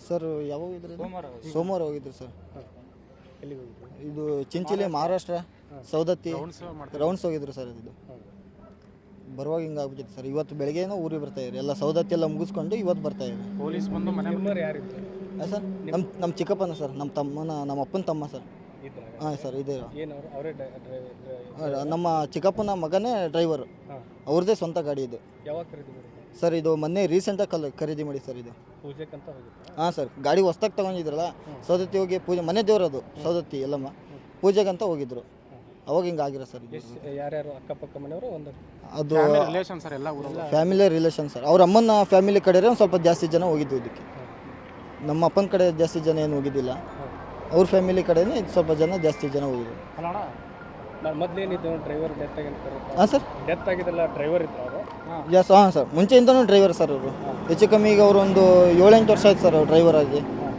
Sir ಯಾವಾಗ ಹೋಗಿದ್ರಿ? ಸೋಮವಾರ ಹೋಗಿದ್ರಿ ಸರ್. ಇದು ಚಿಂಚಿಲಿ ಮಹಾರಾಷ್ಟ್ರ ಸೌದತ್ತಿ ರೌಂಡ್ಸ್ ಹೋಗಿದ್ರು ಸರ್. ಇದು ಬರುವಾಗ ಹಿಂಗೆ ಆಗ್ಬಿಟ್ಟಿತ್ತು ಸರ್. ಇವತ್ತು ಬೆಳಗ್ಗೆನೋ ಊರಿಗೆ ಬರ್ತಾ ಇದ್ರಿ, ಎಲ್ಲ ಸೌದತ್ತಿ ಎಲ್ಲ ಮುಗಿಸ್ಕೊಂಡು ಇವತ್ತು ಬರ್ತಾ ಇದ್ರಿ. ಪೊಲೀಸ್ ಬಂದು ಸರ್ ನಮ್ಮ ಚಿಕ್ಕಪ್ಪನ ಸರ್, ನಮ್ಮ ಅಪ್ಪನ ತಮ್ಮ ಸರ್. ಹಾಂ ಸರ್, ಇದೆ. ನಮ್ಮ ಚಿಕ್ಕಪ್ಪನ ಮಗನೇ ಡ್ರೈವರು, ಅವ್ರದ್ದೇ ಸ್ವಂತ ಗಾಡಿ ಇದು ಸರ್. ಇದು ಮೊನ್ನೆ ರೀಸೆಂಟಾಗಿ ಖರೀದಿ ಮಾಡಿ ಸರ್. ಇದು ಹಾಂ ಸರ್, ಗಾಡಿ ಹೊಸ್ದಾಗಿ ತೊಗೊಂಡಿದ್ರಲ್ಲ, ಸೌದತ್ತಿ ಹೋಗಿ ಪೂಜೆ, ಮನೆ ದೇವರದು ಸೌದತ್ತಿ ಎಲ್ಲಮ್ಮ, ಪೂಜೆಗಂತ ಹೋಗಿದ್ರು. ಅವಾಗ ಹಿಂಗೆ ಆಗಿರೋ ಸರ್. ಯಾರ್ಯಾರು ಅಕ್ಕಪಕ್ಕ ಮನೆಯವರು? ಅದು ಫ್ಯಾಮಿಲಿ ರಿಲೇಷನ್ ಸರ್. ಅವ್ರ ಅಮ್ಮನ ಫ್ಯಾಮಿಲಿ ಕಡೆ ಒಂದು ಸ್ವಲ್ಪ ಜಾಸ್ತಿ ಜನ ಹೋಗಿದ್ದು ಇದಕ್ಕೆ. ನಮ್ಮ ಅಪ್ಪನ ಕಡೆ ಜಾಸ್ತಿ ಜನ ಏನು ಹೋಗಿದ್ದಿಲ್ಲ, ಅವ್ರ ಫ್ಯಾಮಿಲಿ ಕಡೆನೇ ಸ್ವಲ್ಪ ಜಾಸ್ತಿ ಜನ ಹೋಗಿದ್ರು. ಮೊದಲೇನಿದ್ದು ಡ್ರೈವರ್ ಡೆತ್ ಆಗಿರ್ತಾರೆ? ಹಾಂ ಸರ್, ಡೆತ್ ಆಗಿದ್ದಲ್ಲ, ಡ್ರೈವರ್ ಇದ್ರು ಅವರು? ಹಾಂ ಸರ್, ಮುಂಚೆಯಿಂದನೂ ಡ್ರೈವರ್ ಸರ್ ಅವರು. ಹೆಚ್ಚು ಕಮ್ಮಿ ಈಗ ಅವರು ಒಂದು 7-8 ವರ್ಷ ಆಯ್ತು ಸರ್ ಅವ್ರು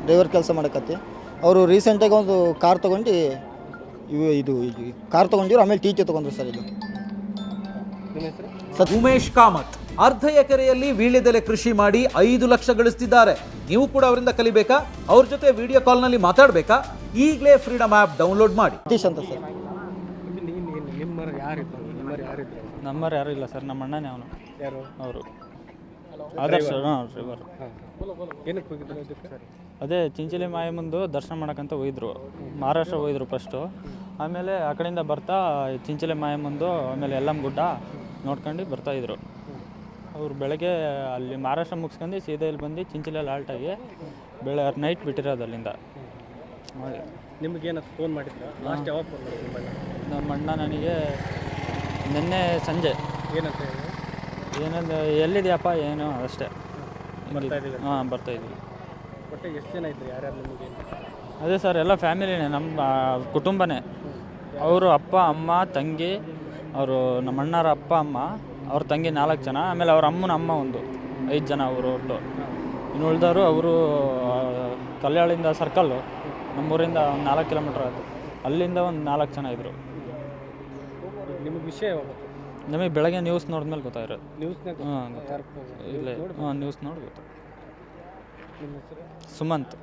ಡ್ರೈವರ್ ಕೆಲಸ ಮಾಡಕತ್ತಿ. ಅವರು ರೀಸೆಂಟಾಗಿ ಒಂದು ಕಾರ್ ತೊಗೊಂಡು ಇದು ಕಾರ್ ತೊಗೊಂಡಿವ್ರು, ಆಮೇಲೆ ಟಿ ತೊಗೊಂಡ್ರು ಸರ್. ಇದು ಉಮೇಶ್ ಕಾಮತ್ ಅರ್ಧ ಎಕರೆಯಲ್ಲಿ ವೀಳ್ಯದೆಲೆ ಕೃಷಿ ಮಾಡಿ 5 ಲಕ್ಷ ಗಳಿಸ್ತಿದ್ದಾರೆ. ನೀವು ಕೂಡ ಅವರಿಂದ ಕಲಿಬೇಕಾ? ಅವ್ರ ಜೊತೆ ವಿಡಿಯೋ ಕಾಲ್ನಲ್ಲಿ ಮಾತಾಡಬೇಕಾ? ಈಗಲೇ ಫ್ರೀಡಮ್ ಆ್ಯಪ್ ಡೌನ್ಲೋಡ್ ಮಾಡಿ. ಸತೀಶ್ ಅಂತ ಸರ್. ನಮ್ಮರು ಯಾರು ಇಲ್ಲ ಸರ್, ನಮ್ಮ ಅಣ್ಣನೇ ಅವನು. ಯಾರು ಅವರು? ಆದರ್ಶ ಡ್ರೈವರ್. ಏನಕ್ಕೆ ಹೋಗಿದ್ರು ಅದಕ್ಕೆ? ಅದೇ ಚಿಂಚಲಿ ಮಾಯಮ್ಮಂದು ದರ್ಶನ ಮಾಡೋಕ್ಕಂತ ಹೋಗಿದ್ರು. ಮಹಾರಾಷ್ಟ್ರ ಹೋಗಿದ್ರು ಫಸ್ಟು, ಆಮೇಲೆ ಆ ಕಡೆಯಿಂದ ಬರ್ತಾ ಚಿಂಚಲಿ ಮಾಯಮ್ಮಂದು, ಆಮೇಲೆ ಯಲ್ಲಮ್ಮ ಗುಡ್ಡ ನೋಡ್ಕೊಂಡು ಬರ್ತಾಯಿದ್ರು. ಅವ್ರು ಬೆಳಗ್ಗೆ ಅಲ್ಲಿ ಮಹಾರಾಷ್ಟ್ರ ಮುಗಿಸ್ಕೊಂಡು ಸೀದಾ ಇಲ್ಲಿ ಬಂದು ಚಿಂಚಲಿಯಲ್ಲಿ ಆಲ್ಟಾಗಿ ನೈಟ್ ಬಿಟ್ಟಿರೋದು ಅಲ್ಲಿಂದ. ನಿಮಗೇನು ಫೋನ್ ಮಾಡಿದ್ರು? ಲಾಸ್ಟ್ ಯಾವಾಗ ಫೋನ್ ಮಾಡಿದ್ರು? ನಮ್ಮ ಅಣ್ಣ ನನಗೆ ನಿನ್ನೆ ಸಂಜೆ ಏನಂತ ಏನಂದ್ರೆ ಎಲ್ಲಿದೆಯಪ್ಪ ಏನು ಅಷ್ಟೇ. ಹಾಂ, ಬರ್ತಾಯಿದ್ವಿ. ಒಟ್ಟು ಎಷ್ಟು ಜನ ಇದ್ರು? ಯಾರ್ಯಾರು ನಿಮಗೆ? ಅದೇ ಸರ್, ಎಲ್ಲ ಫ್ಯಾಮಿಲಿನೇ, ನಮ್ಮ ಕುಟುಂಬನೇ. ಅವರು ಅಪ್ಪ ಅಮ್ಮ ತಂಗಿ, ಅವರು ನಮ್ಮ ಅಣ್ಣರ ಅಪ್ಪ ಅಮ್ಮ, ಅವ್ರ ತಂಗಿ 4 ಜನ, ಆಮೇಲೆ ಅವ್ರ ಅಮ್ಮನ ಅಮ್ಮ ಒಂದು 5 ಜನ ಅವರು ಒಟ್ಟು. ಇನ್ನು ಉಳಿದವರು ಅವರು ಕಲ್ಯಾಣಿಂದ ಸರ್ಕಲ್ಲು, ನಮ್ಮೂರಿಂದ ಒಂದು 4 ಕಿಲೋಮೀಟ್ರ್ ಆಯಿತು, ಅಲ್ಲಿಂದ ಒಂದು 4 ಜನ ಇದ್ದರು. ನಿಮಗೆ ವಿಷಯ ನಮಗೆ ಬೆಳಗ್ಗೆ ನ್ಯೂಸ್ ನೋಡಿದ್ಮೇಲೆ ಗೊತ್ತಾಗಿರೋದು. ನ್ಯೂಸ್ನಾಗ? ಹಾಂ, ಇಲ್ಲೇ ನ್ಯೂಸ್ ನೋಡಿ ಗೊತ್ತಾಯ್ತು. ಸುಮಂತ್.